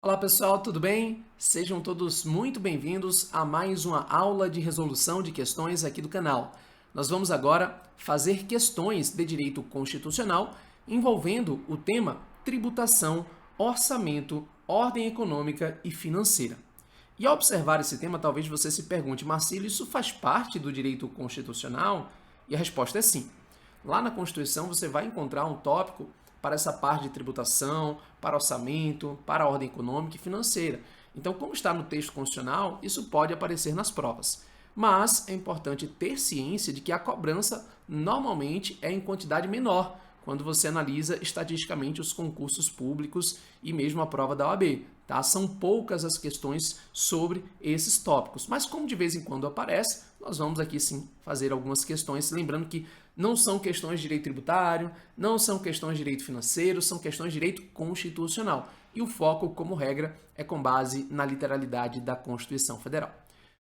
Olá pessoal, tudo bem? Sejam todos muito bem-vindos a mais uma aula de resolução de questões aqui do canal. Nós vamos agora fazer questões de direito constitucional envolvendo o tema tributação, orçamento, ordem econômica e financeira. E ao observar esse tema, talvez você se pergunte, Marcílio, isso faz parte do direito constitucional? E a resposta é sim. Lá na Constituição você vai encontrar um tópico para essa parte de tributação, para orçamento, para a ordem econômica e financeira. Então, como está no texto constitucional, isso pode aparecer nas provas. Mas é importante ter ciência de que a cobrança normalmente é em quantidade menor, quando você analisa estatisticamente os concursos públicos e mesmo a prova da OAB. Tá? São poucas as questões sobre esses tópicos, mas como de vez em quando aparece, nós vamos aqui sim fazer algumas questões, lembrando que não são questões de direito tributário, não são questões de direito financeiro, são questões de direito constitucional. E o foco, como regra, é com base na literalidade da Constituição Federal.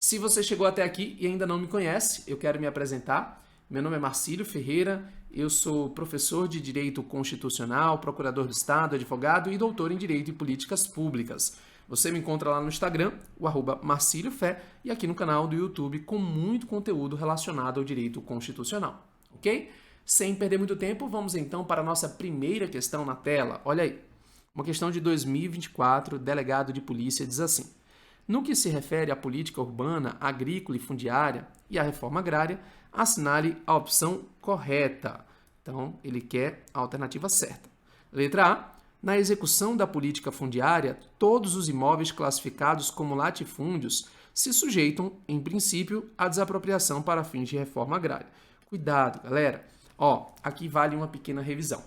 Se você chegou até aqui e ainda não me conhece, eu quero me apresentar. Meu nome é Marcílio Ferreira, eu sou professor de Direito Constitucional, procurador do Estado, advogado e doutor em Direito e Políticas Públicas. Você me encontra lá no Instagram, o @marciliofé, e aqui no canal do YouTube com muito conteúdo relacionado ao direito constitucional, ok? Sem perder muito tempo, vamos então para a nossa primeira questão na tela. Olha aí, uma questão de 2024, delegado de polícia diz assim: no que se refere à política urbana, agrícola e fundiária e à reforma agrária, assinale a opção correta. Então, ele quer a alternativa certa. Letra A. Na execução da política fundiária, todos os imóveis classificados como latifúndios se sujeitam, em princípio, à desapropriação para fins de reforma agrária. Cuidado, galera. Aqui vale uma pequena revisão.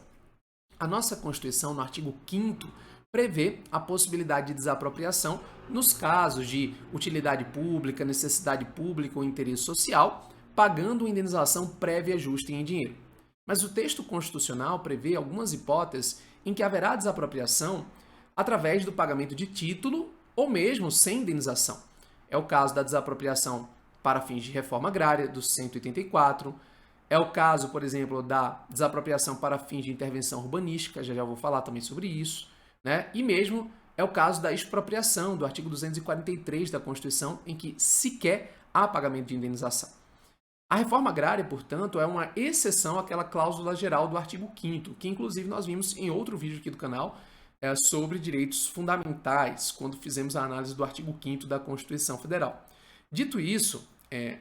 A nossa Constituição, no artigo 5º, prevê a possibilidade de desapropriação nos casos de utilidade pública, necessidade pública ou interesse social, pagando indenização prévia justa em dinheiro. Mas o texto constitucional prevê algumas hipóteses em que haverá desapropriação através do pagamento de título ou mesmo sem indenização. É o caso da desapropriação para fins de reforma agrária, do 184. É o caso, por exemplo, da desapropriação para fins de intervenção urbanística, já vou falar também sobre isso, né? E mesmo é o caso da expropriação, do artigo 243 da Constituição, em que sequer há pagamento de indenização. A reforma agrária, portanto, é uma exceção àquela cláusula geral do artigo 5º, que inclusive nós vimos em outro vídeo aqui do canal sobre direitos fundamentais, quando fizemos a análise do artigo 5º da Constituição Federal. Dito isso,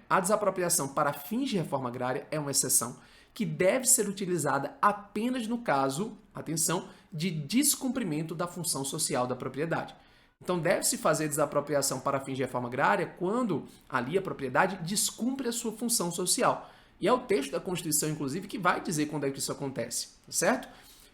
a desapropriação para fins de reforma agrária é uma exceção que deve ser utilizada apenas no caso, atenção, de descumprimento da função social da propriedade. Então, deve-se fazer desapropriação para fins de reforma agrária quando ali a propriedade descumpre a sua função social. E é o texto da Constituição, inclusive, que vai dizer quando é que isso acontece, certo?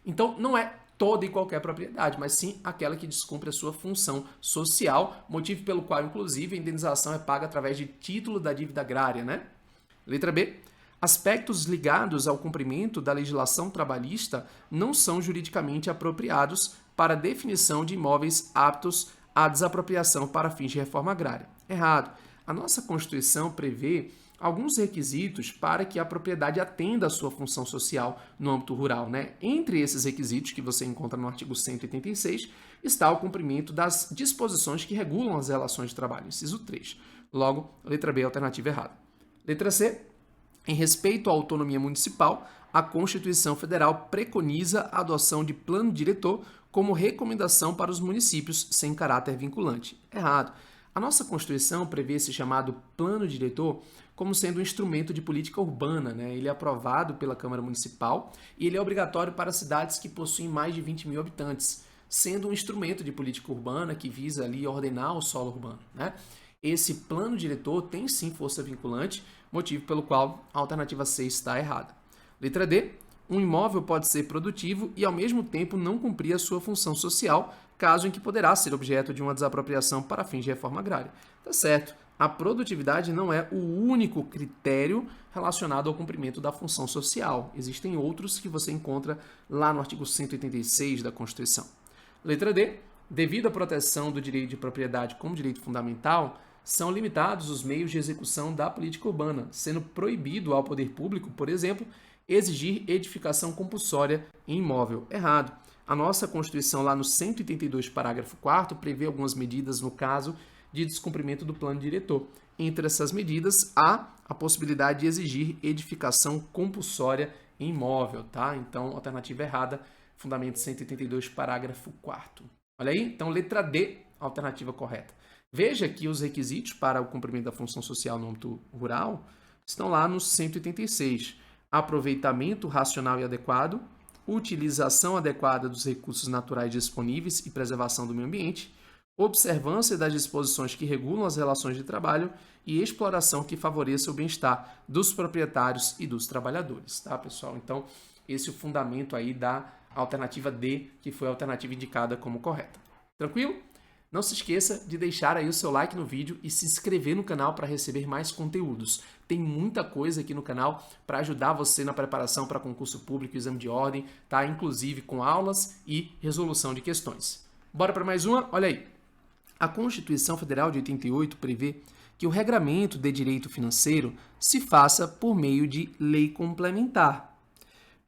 Então, não é toda e qualquer propriedade, mas sim aquela que descumpre a sua função social, motivo pelo qual, inclusive, a indenização é paga através de título da dívida agrária, né? Letra B. Aspectos ligados ao cumprimento da legislação trabalhista não são juridicamente apropriados para definição de imóveis aptos à desapropriação para fins de reforma agrária. Errado. A nossa Constituição prevê alguns requisitos para que a propriedade atenda à sua função social no âmbito rural, né? Entre esses requisitos que você encontra no artigo 186 está o cumprimento das disposições que regulam as relações de trabalho, inciso 3. Logo, letra B, alternativa errada. Letra C. Em respeito à autonomia municipal, a Constituição Federal preconiza a adoção de plano diretor como recomendação para os municípios sem caráter vinculante. Errado. A nossa Constituição prevê esse chamado plano diretor como sendo um instrumento de política urbana, né? Ele é aprovado pela Câmara Municipal e ele é obrigatório para cidades que possuem mais de 20 mil habitantes, sendo um instrumento de política urbana que visa ali ordenar o solo urbano, né? Esse plano diretor tem sim força vinculante, motivo pelo qual a alternativa C está errada. Letra D. Um imóvel pode ser produtivo e, ao mesmo tempo, não cumprir a sua função social, caso em que poderá ser objeto de uma desapropriação para fins de reforma agrária. Tá certo. A produtividade não é o único critério relacionado ao cumprimento da função social. Existem outros que você encontra lá no artigo 186 da Constituição. Letra D. Devido à proteção do direito de propriedade como direito fundamental, são limitados os meios de execução da política urbana, sendo proibido ao poder público, por exemplo, exigir edificação compulsória em imóvel. Errado. A nossa Constituição, lá no 182, parágrafo 4º, prevê algumas medidas no caso de descumprimento do plano diretor. Entre essas medidas, há a possibilidade de exigir edificação compulsória em imóvel, tá? Então, alternativa errada, fundamento 182, parágrafo 4º. Olha aí, então, letra D, alternativa correta. Veja que os requisitos para o cumprimento da função social no âmbito rural estão lá no 186. Aproveitamento racional e adequado, utilização adequada dos recursos naturais disponíveis e preservação do meio ambiente, observância das disposições que regulam as relações de trabalho e exploração que favoreça o bem-estar dos proprietários e dos trabalhadores, tá, pessoal? Então, esse é o fundamento aí da alternativa D, que foi a alternativa indicada como correta. Tranquilo? Não se esqueça de deixar aí o seu like no vídeo e se inscrever no canal para receber mais conteúdos. Tem muita coisa aqui no canal para ajudar você na preparação para concurso público e exame de ordem, tá? Inclusive com aulas e resolução de questões. Bora para mais uma? Olha aí. A Constituição Federal de 88 prevê que o regramento de direito financeiro se faça por meio de lei complementar,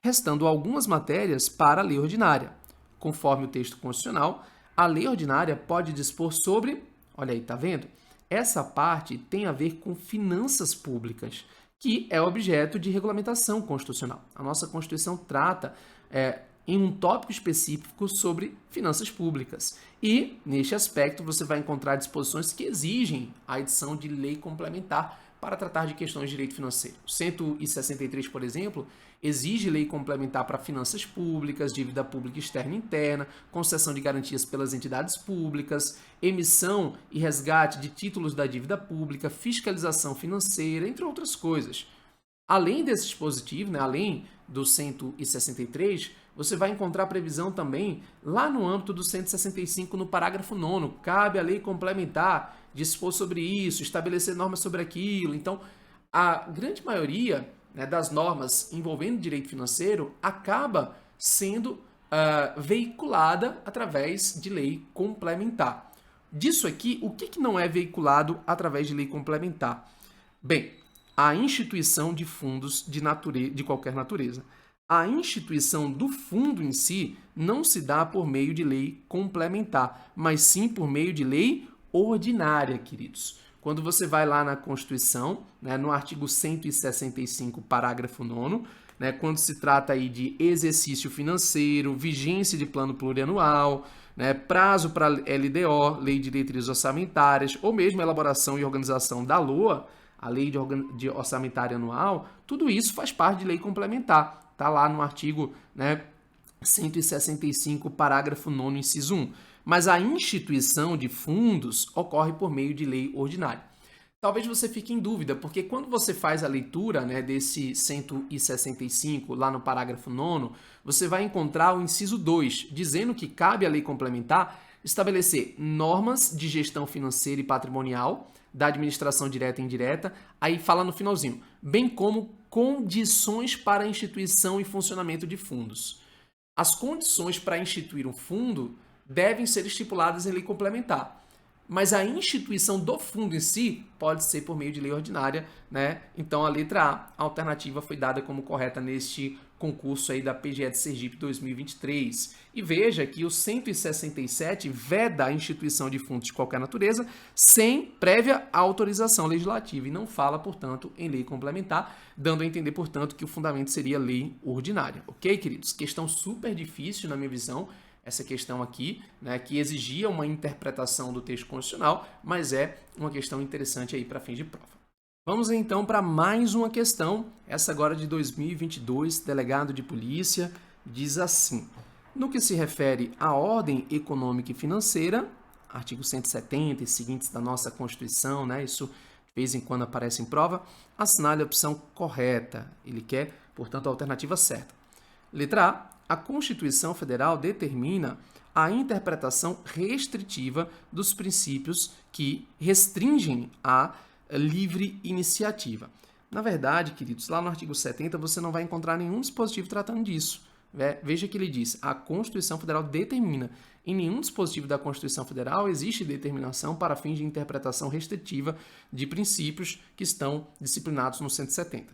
restando algumas matérias para a lei ordinária. Conforme o texto constitucional, a lei ordinária pode dispor sobre, olha aí, tá vendo? Essa parte tem a ver com finanças públicas, que é objeto de regulamentação constitucional. A nossa Constituição trata em um tópico específico sobre finanças públicas. E, neste aspecto, você vai encontrar disposições que exigem a edição de lei complementar para tratar de questões de direito financeiro. O 163, por exemplo, exige lei complementar para finanças públicas, dívida pública externa e interna, concessão de garantias pelas entidades públicas, emissão e resgate de títulos da dívida pública, fiscalização financeira, entre outras coisas. Além desse dispositivo, né, além do 163, você vai encontrar previsão também lá no âmbito do 165, no parágrafo 9º. Cabe a lei complementar dispor sobre isso, estabelecer normas sobre aquilo. Então, a grande maioria, né, das normas envolvendo direito financeiro acaba sendo veiculada através de lei complementar. Disso aqui, o que não é veiculado através de lei complementar? Bem, a instituição de fundos de qualquer natureza. A instituição do fundo em si não se dá por meio de lei complementar, mas sim por meio de lei ordinária, queridos. Quando você vai lá na Constituição, né, no artigo 165, parágrafo 9º, né, quando se trata aí de exercício financeiro, vigência de plano plurianual, né, prazo para LDO, Lei de Diretrizes Orçamentárias, ou mesmo elaboração e organização da LOA, a Lei de Orçamentária Anual, tudo isso faz parte de lei complementar. Está lá no artigo, né, 165, parágrafo 9º, inciso 1. Mas a instituição de fundos ocorre por meio de lei ordinária. Talvez você fique em dúvida, porque quando você faz a leitura, né, desse 165, lá no parágrafo 9º, você vai encontrar o inciso 2, dizendo que cabe à lei complementar estabelecer normas de gestão financeira e patrimonial, da administração direta e indireta, aí fala no finalzinho, bem como condições para a instituição e funcionamento de fundos. As condições para instituir um fundo devem ser estipuladas em lei complementar, mas a instituição do fundo em si pode ser por meio de lei ordinária, né? Então a letra A, alternativa, foi dada como correta neste concurso aí da PGE de Sergipe 2023. E veja que o 167 veda a instituição de fundos de qualquer natureza sem prévia autorização legislativa e não fala, portanto, em lei complementar, dando a entender, portanto, que o fundamento seria lei ordinária. Ok, queridos? Questão super difícil, na minha visão, essa questão aqui, né, que exigia uma interpretação do texto constitucional, mas é uma questão interessante aí para fins de prova. Vamos então para mais uma questão, essa agora de 2022, delegado de polícia, diz assim: no que se refere à ordem econômica e financeira, artigo 170 e seguintes da nossa Constituição, né, isso de vez em quando aparece em prova, assinale a opção correta, ele quer, portanto, a alternativa certa. Letra A, a Constituição Federal determina a interpretação restritiva dos princípios que restringem a livre iniciativa. Na verdade, queridos, lá no artigo 70 você não vai encontrar nenhum dispositivo tratando disso. Veja que ele diz, a Constituição Federal determina. Em nenhum dispositivo da Constituição Federal existe determinação para fins de interpretação restritiva de princípios que estão disciplinados no 170.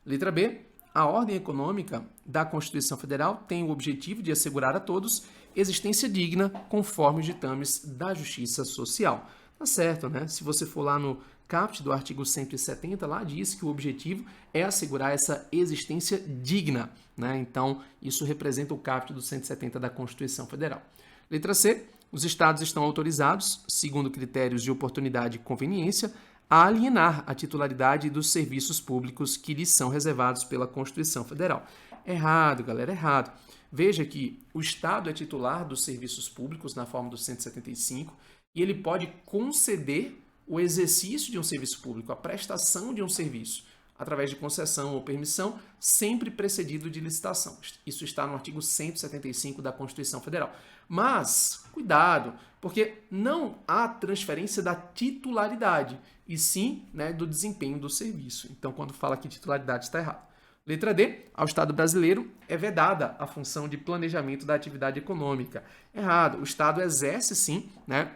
Letra B, a ordem econômica da Constituição Federal tem o objetivo de assegurar a todos existência digna conforme os ditames da justiça social. Tá certo, né? Se você for lá no caput do artigo 170, lá diz que o objetivo é assegurar essa existência digna, né? Então, isso representa o caput do 170 da Constituição Federal. Letra C. Os estados estão autorizados, segundo critérios de oportunidade e conveniência, a alienar a titularidade dos serviços públicos que lhes são reservados pela Constituição Federal. Errado, galera, errado. Veja que o Estado é titular dos serviços públicos na forma do 175 e ele pode conceder o exercício de um serviço público, a prestação de um serviço, através de concessão ou permissão, sempre precedido de licitação. Isso está no artigo 175 da Constituição Federal. Mas, cuidado, porque não há transferência da titularidade, e sim, né, do desempenho do serviço. Então, quando fala que titularidade, está errado. Letra D. Ao Estado brasileiro é vedada a função de planejamento da atividade econômica. Errado. O Estado exerce, sim, né,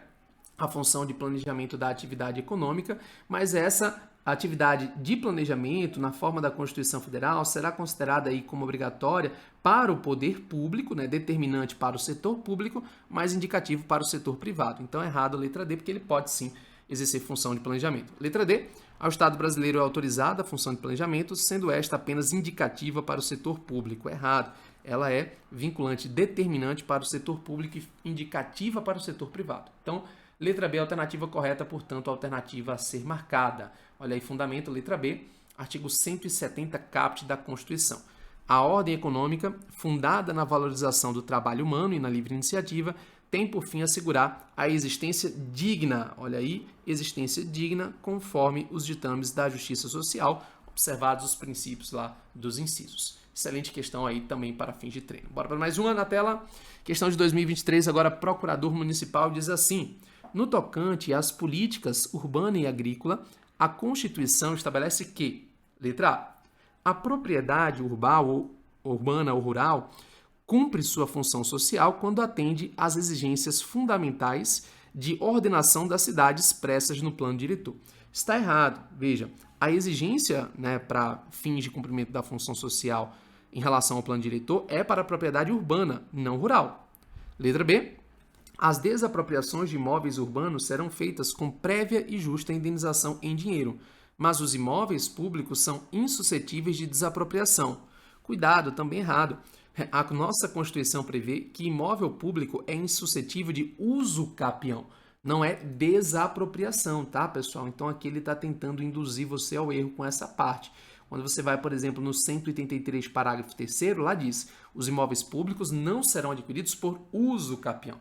a função de planejamento da atividade econômica, mas essa atividade de planejamento, na forma da Constituição Federal, será considerada aí como obrigatória para o poder público, né, determinante para o setor público, mas indicativo para o setor privado. Então, é errado a letra D, porque ele pode, sim, exercer função de planejamento. Letra D. Ao Estado brasileiro é autorizada a função de planejamento, sendo esta apenas indicativa para o setor público. Errado. Ela é vinculante determinante para o setor público e indicativa para o setor privado. Então, letra B, alternativa correta, portanto, alternativa a ser marcada. Olha aí, fundamento, letra B, artigo 170 caput da Constituição. A ordem econômica, fundada na valorização do trabalho humano e na livre iniciativa, tem por fim assegurar a existência digna, olha aí, existência digna conforme os ditames da justiça social, observados os princípios lá dos incisos. Excelente questão aí também para fins de treino. Bora para mais uma na tela. Questão de 2023, agora procurador municipal diz assim: no tocante às políticas urbana e agrícola, a Constituição estabelece que, letra A, a propriedade urbana ou rural cumpre sua função social quando atende às exigências fundamentais de ordenação da cidade expressas no plano diretor. Está errado. Veja, a exigência, né, para fins de cumprimento da função social em relação ao plano diretor é para a propriedade urbana, não rural. Letra B. As desapropriações de imóveis urbanos serão feitas com prévia e justa indenização em dinheiro, mas os imóveis públicos são insuscetíveis de desapropriação. Cuidado, também errado. A nossa Constituição prevê que imóvel público é insuscetível de uso capião, não é desapropriação, tá, pessoal? Então aqui ele está tentando induzir você ao erro com essa parte. Quando você vai, por exemplo, no 183, parágrafo 3º, lá diz: os imóveis públicos não serão adquiridos por uso capião.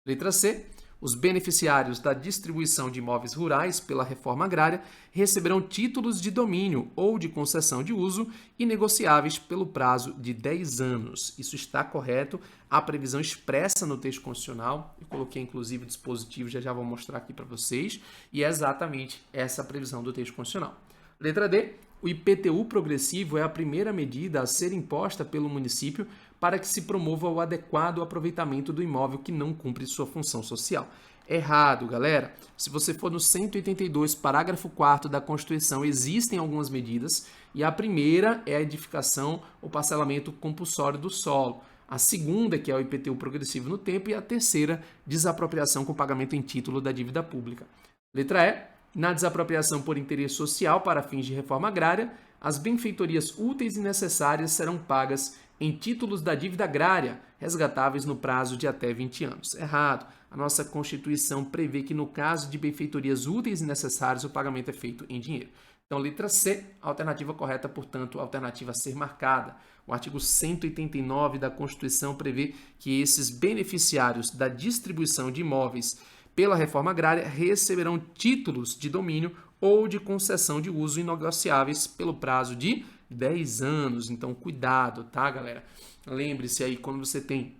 Letra C. Os beneficiários da distribuição de imóveis rurais pela reforma agrária receberão títulos de domínio ou de concessão de uso inegociáveis pelo prazo de 10 anos. Isso está correto. A previsão expressa no texto constitucional. Eu coloquei, inclusive, o dispositivo, já vou mostrar aqui para vocês. E é exatamente essa a previsão do texto constitucional. Letra D. O IPTU progressivo é a primeira medida a ser imposta pelo município para que se promova o adequado aproveitamento do imóvel que não cumpre sua função social. Errado, galera. Se você for no 182, parágrafo 4º da Constituição, existem algumas medidas e a primeira é a edificação ou parcelamento compulsório do solo. A segunda, que é o IPTU progressivo no tempo, e a terceira, desapropriação com pagamento em título da dívida pública. Letra E. Na desapropriação por interesse social para fins de reforma agrária, as benfeitorias úteis e necessárias serão pagas em títulos da dívida agrária, resgatáveis no prazo de até 20 anos. Errado. A nossa Constituição prevê que, no caso de benfeitorias úteis e necessárias, o pagamento é feito em dinheiro. Então, letra C, a alternativa correta, portanto, a alternativa a ser marcada. O artigo 189 da Constituição prevê que esses beneficiários da distribuição de imóveis pela reforma agrária receberão títulos de domínio ou de concessão de uso inegociáveis pelo prazo de 10 anos. Então, cuidado, tá, galera? Lembre-se aí, quando você tem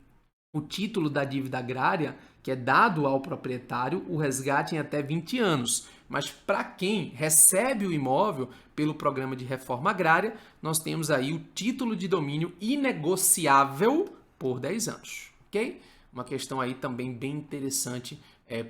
o título da dívida agrária, que é dado ao proprietário, o resgate em até 20 anos. Mas para quem recebe o imóvel pelo programa de reforma agrária, nós temos aí o título de domínio inegociável por 10 anos, ok? Uma questão aí também bem interessante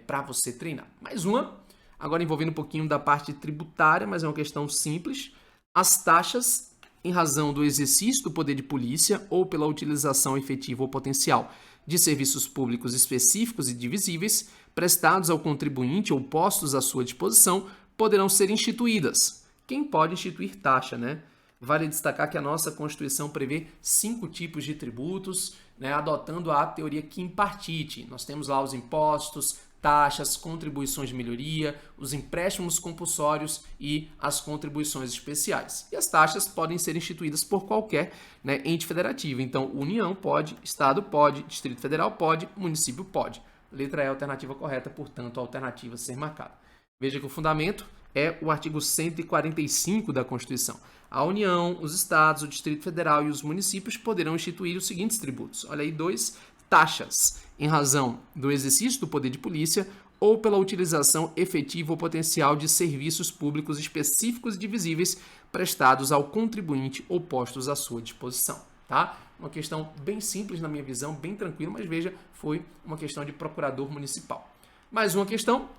para você treinar. Mais uma, agora envolvendo um pouquinho da parte tributária, mas é uma questão simples. As taxas em razão do exercício do poder de polícia ou pela utilização efetiva ou potencial de serviços públicos específicos e divisíveis prestados ao contribuinte ou postos à sua disposição, poderão ser instituídas. Quem pode instituir taxa, né? Vale destacar que a nossa Constituição prevê 5 tipos de tributos, né, adotando a teoria quim partite. Nós temos lá os impostos, taxas, contribuições de melhoria, os empréstimos compulsórios e as contribuições especiais. E as taxas podem ser instituídas por qualquer, né, ente federativo. Então, União pode, Estado pode, Distrito Federal pode, município pode. Letra E é a alternativa correta, portanto, a alternativa a ser marcada. Veja que o fundamento é o artigo 145 da Constituição. A União, os estados, o Distrito Federal e os municípios poderão instituir os seguintes tributos. Olha aí, 2, taxas, em razão do exercício do poder de polícia ou pela utilização efetiva ou potencial de serviços públicos específicos e divisíveis prestados ao contribuinte ou postos à sua disposição. Tá? Uma questão bem simples na minha visão, bem tranquila, mas veja, foi uma questão de procurador municipal. Mais uma questão.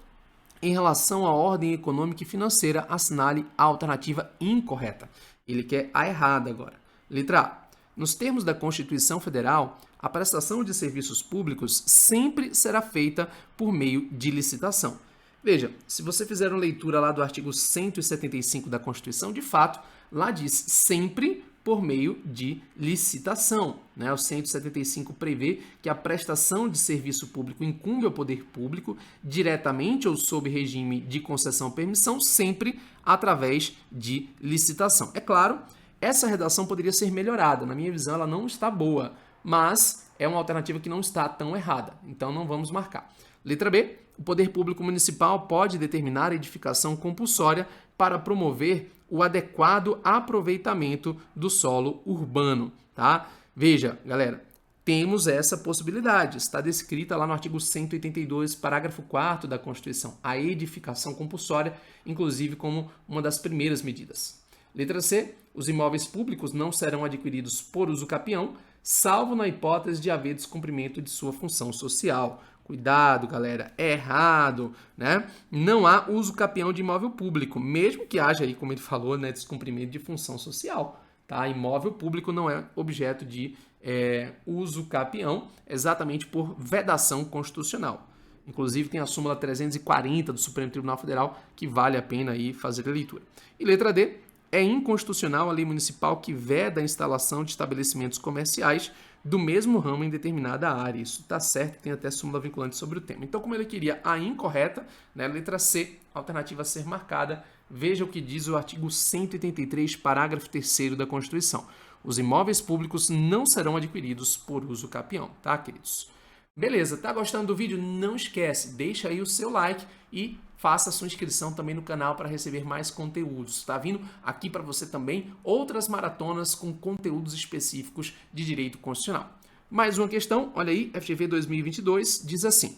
Em relação à ordem econômica e financeira, assinale a alternativa incorreta. Ele quer a errada agora. Letra A. Nos termos da Constituição Federal, a prestação de serviços públicos sempre será feita por meio de licitação. Veja, se você fizer uma leitura lá do artigo 175 da Constituição, de fato, lá diz sempre por meio de licitação, né? O 175 prevê que a prestação de serviço público incumbe ao poder público, diretamente ou sob regime de concessão-permissão, sempre através de licitação. É claro, essa redação poderia ser melhorada. Na minha visão, ela não está boa, mas é uma alternativa que não está tão errada. Então, não vamos marcar. Letra B. O poder público municipal pode determinar a edificação compulsória para promover o adequado aproveitamento do solo urbano, tá? Veja, galera, temos essa possibilidade. Está descrita lá no artigo 182, parágrafo 4º da Constituição, a edificação compulsória, inclusive como uma das primeiras medidas. Letra C. Os imóveis públicos não serão adquiridos por uso capião, salvo na hipótese de haver descumprimento de sua função social. Cuidado, galera, é errado, né? Não há uso capião de imóvel público, mesmo que haja aí, como ele falou, né, descumprimento de função social, tá? Imóvel público não é objeto de uso capião, exatamente por vedação constitucional. Inclusive tem a súmula 340 do Supremo Tribunal Federal, que vale a pena aí fazer a leitura. E letra D, é inconstitucional a lei municipal que veda a instalação de estabelecimentos comerciais do mesmo ramo em determinada área. Isso está certo, tem até súmula vinculante sobre o tema. Então, como ele queria a incorreta, né, letra C, alternativa a ser marcada, veja o que diz o artigo 183, parágrafo 3º da Constituição. Os imóveis públicos não serão adquiridos por uso capião, tá, queridos? Beleza, tá gostando do vídeo? Não esquece, deixa aí o seu like e faça a sua inscrição também no canal para receber mais conteúdos. Está vindo aqui para você também outras maratonas com conteúdos específicos de direito constitucional. Mais uma questão, olha aí, FGV 2022 diz assim: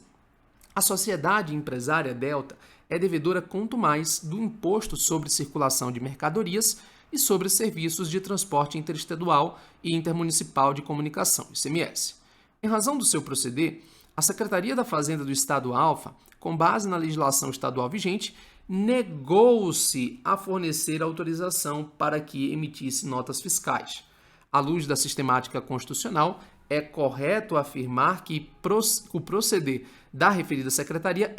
a sociedade empresária Delta é devedora quanto mais do imposto sobre circulação de mercadorias e sobre serviços de transporte interestadual e intermunicipal de comunicação, ICMS. Em razão do seu proceder, a Secretaria da Fazenda do Estado Alfa, com base na legislação estadual vigente, negou-se a fornecer autorização para que emitisse notas fiscais. À luz da sistemática constitucional, é correto afirmar que o proceder da referida secretaria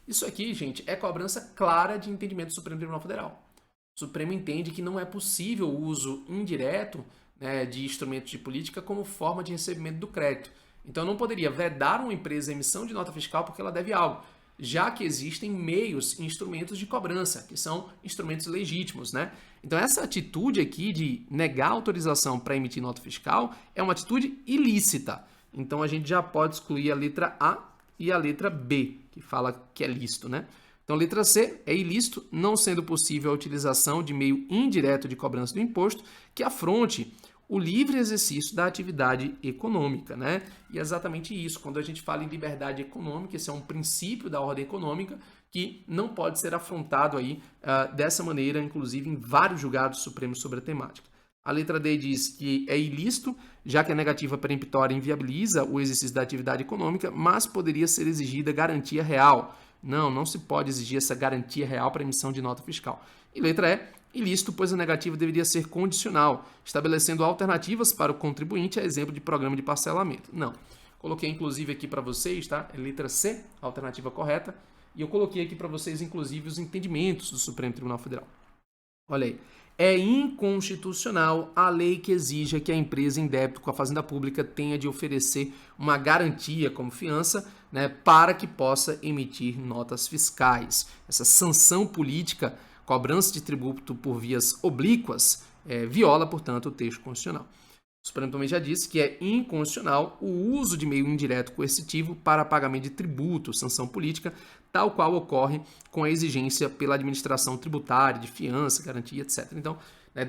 isso aqui, gente, é cobrança clara de entendimento do Supremo Tribunal Federal. O Supremo entende que não é possível o uso indireto, né, de instrumentos de política como forma de recebimento do crédito. Então, não poderia vedar uma empresa a emissão de nota fiscal porque ela deve algo, já que existem meios e instrumentos de cobrança, que são instrumentos legítimos, né? Então, essa atitude aqui de negar autorização para emitir nota fiscal é uma atitude ilícita. Então, a gente já pode excluir a letra A e a letra B, que fala que é lícito, né? Então, letra C é ilícito, não sendo possível a utilização de meio indireto de cobrança do imposto que afronte o livre exercício da atividade econômica, né? E é exatamente isso. Quando a gente fala em liberdade econômica, esse é um princípio da ordem econômica que não pode ser afrontado aí dessa maneira, inclusive em vários julgados supremos sobre a temática. A letra D diz que é ilícito, já que a negativa peremptória inviabiliza o exercício da atividade econômica, mas poderia ser exigida garantia real. Não se pode exigir essa garantia real para emissão de nota fiscal. E letra E, Ilícito, pois a negativa deveria ser condicional, estabelecendo alternativas para o contribuinte, a exemplo de programa de parcelamento. Não. Coloquei inclusive aqui para vocês, tá? É letra C, a alternativa correta. E eu coloquei aqui para vocês, inclusive, os entendimentos do Supremo Tribunal Federal. Olha aí. É inconstitucional a lei que exija que a empresa em débito com a Fazenda Pública tenha de oferecer uma garantia como fiança, né, para que possa emitir notas fiscais. Essa sanção política, cobrança de tributo por vias oblíquas, viola, portanto, o texto constitucional. O Supremo também já disse que é inconstitucional o uso de meio indireto coercitivo para pagamento de tributo, sanção política, tal qual ocorre com a exigência pela administração tributária, de fiança, garantia, etc. Então,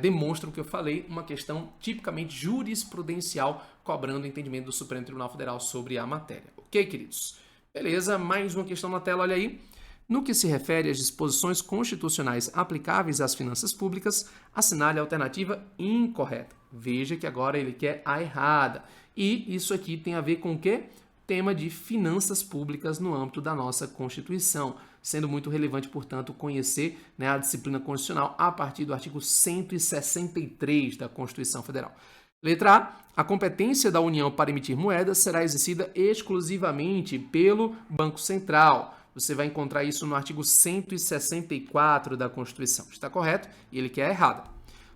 demonstra o que eu falei, uma questão tipicamente jurisprudencial, cobrando o entendimento do Supremo Tribunal Federal sobre a matéria. Ok, queridos? Beleza, mais uma questão na tela, olha aí. No que se refere às disposições constitucionais aplicáveis às finanças públicas, assinale a alternativa incorreta. Veja que agora ele quer a errada. E isso aqui tem a ver com o quê? Tema de finanças públicas no âmbito da nossa Constituição, sendo muito relevante, portanto, conhecer, né, a disciplina constitucional a partir do artigo 163 da Constituição Federal. Letra A competência da União para emitir moedas será exercida exclusivamente pelo Banco Central. Você vai encontrar isso no artigo 164 da Constituição. Está correto? E ele quer a errada.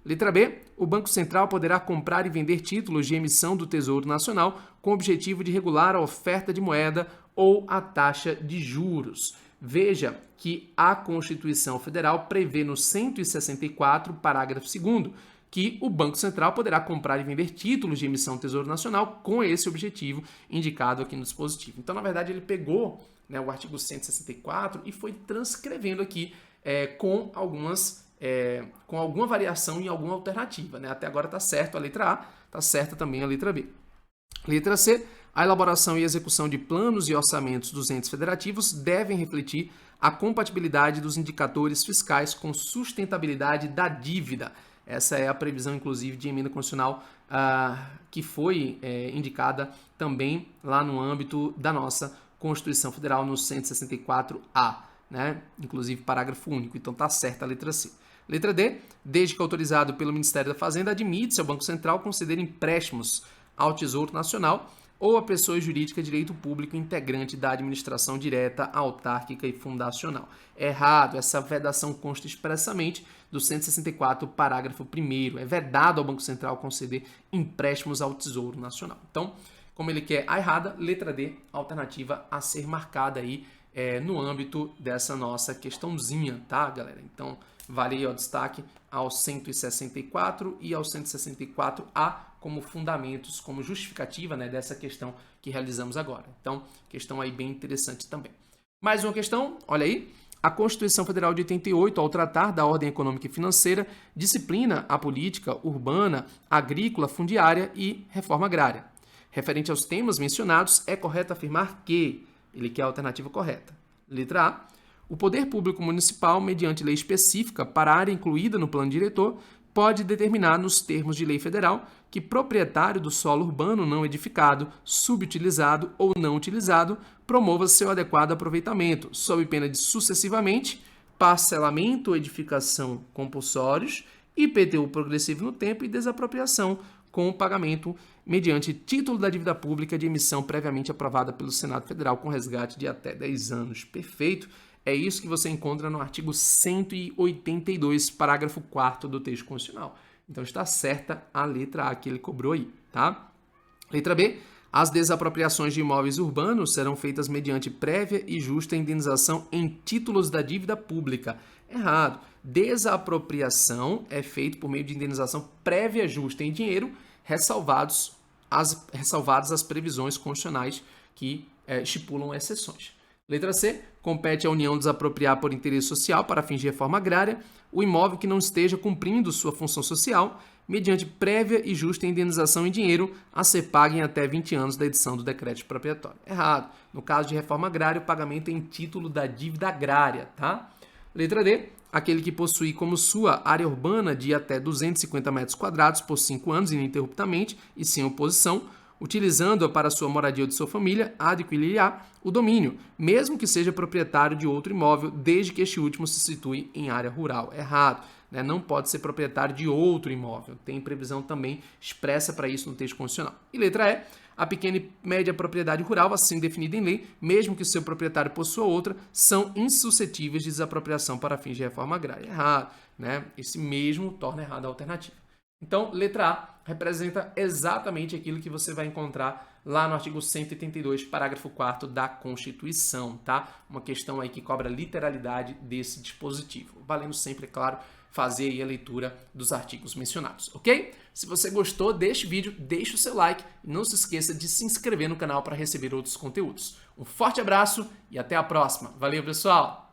Letra B. O Banco Central poderá comprar e vender títulos de emissão do Tesouro Nacional com o objetivo de regular a oferta de moeda ou a taxa de juros. Veja que a Constituição Federal prevê no 164, parágrafo 2º, que o Banco Central poderá comprar e vender títulos de emissão do Tesouro Nacional com esse objetivo indicado aqui no dispositivo. Então, na verdade, ele pegou, né, o artigo 164 e foi transcrevendo aqui com alguma variação em alguma alternativa, né? Até agora está certo a letra A, está certa também a letra B. Letra C. A elaboração e execução de planos e orçamentos dos entes federativos devem refletir a compatibilidade dos indicadores fiscais com sustentabilidade da dívida. Essa é a previsão, inclusive, de emenda constitucional que foi indicada também lá no âmbito da nossa Constituição Federal, no 164A, né? Inclusive parágrafo único. Então está certa a letra C. Letra D. Desde que autorizado pelo Ministério da Fazenda, admite-se ao Banco Central conceder empréstimos ao Tesouro Nacional ou a pessoa jurídica de direito público integrante da administração direta, autárquica e fundacional. Errado, essa vedação consta expressamente do 164, parágrafo 1º. É vedado ao Banco Central conceder empréstimos ao Tesouro Nacional. Então, como ele quer a errada, letra D, alternativa a ser marcada aí no âmbito dessa nossa questãozinha, tá, galera? Então, vale aí o destaque ao 164 e ao 164A como fundamentos, como justificativa, né, dessa questão que realizamos agora. Então, questão aí bem interessante também. Mais uma questão, olha aí. A Constituição Federal de 88, ao tratar da ordem econômica e financeira, disciplina a política urbana, agrícola, fundiária e reforma agrária. Referente aos temas mencionados, é correto afirmar que ele quer a alternativa correta. Letra A. O poder público municipal, mediante lei específica para a área incluída no plano diretor, pode determinar, nos termos de lei federal, que proprietário do solo urbano não edificado, subutilizado ou não utilizado promova seu adequado aproveitamento, sob pena de, sucessivamente, parcelamento ou edificação compulsórios, IPTU progressivo no tempo e desapropriação com o pagamento mediante título da dívida pública de emissão previamente aprovada pelo Senado Federal com resgate de até 10 anos. Perfeito? É isso que você encontra no artigo 182, parágrafo 4º do texto constitucional. Então está certa a letra A que ele cobrou aí, tá? Letra B. As desapropriações de imóveis urbanos serão feitas mediante prévia e justa indenização em títulos da dívida pública. Errado. Desapropriação é feito por meio de indenização prévia justa em dinheiro, ressalvadas as previsões constitucionais que estipulam exceções. Letra C. Compete à União desapropriar por interesse social para fins de reforma agrária o imóvel que não esteja cumprindo sua função social, mediante prévia e justa indenização em dinheiro a ser paga em até 20 anos da edição do decreto expropriatório. Errado. No caso de reforma agrária, o pagamento é em título da dívida agrária, tá? Letra D. Aquele que possui como sua área urbana de até 250 metros quadrados por 5 anos ininterruptamente e sem oposição, utilizando-a para sua moradia ou de sua família, adquirir-á o domínio, mesmo que seja proprietário de outro imóvel, desde que este último se situe em área rural. Errado, né? Não pode ser proprietário de outro imóvel. Tem previsão também expressa para isso no texto constitucional. E letra E, a pequena e média propriedade rural, assim definida em lei, mesmo que seu proprietário possua outra, são insuscetíveis de desapropriação para fins de reforma agrária. Errado, né? Esse mesmo torna errada a alternativa. Então, letra A representa exatamente aquilo que você vai encontrar lá no artigo 182, parágrafo 4º da Constituição, tá? Uma questão aí que cobra literalidade desse dispositivo. Valendo sempre, é claro, fazer aí a leitura dos artigos mencionados, ok? Se você gostou deste vídeo, deixe o seu like e não se esqueça de se inscrever no canal para receber outros conteúdos. Um forte abraço e até a próxima. Valeu, pessoal!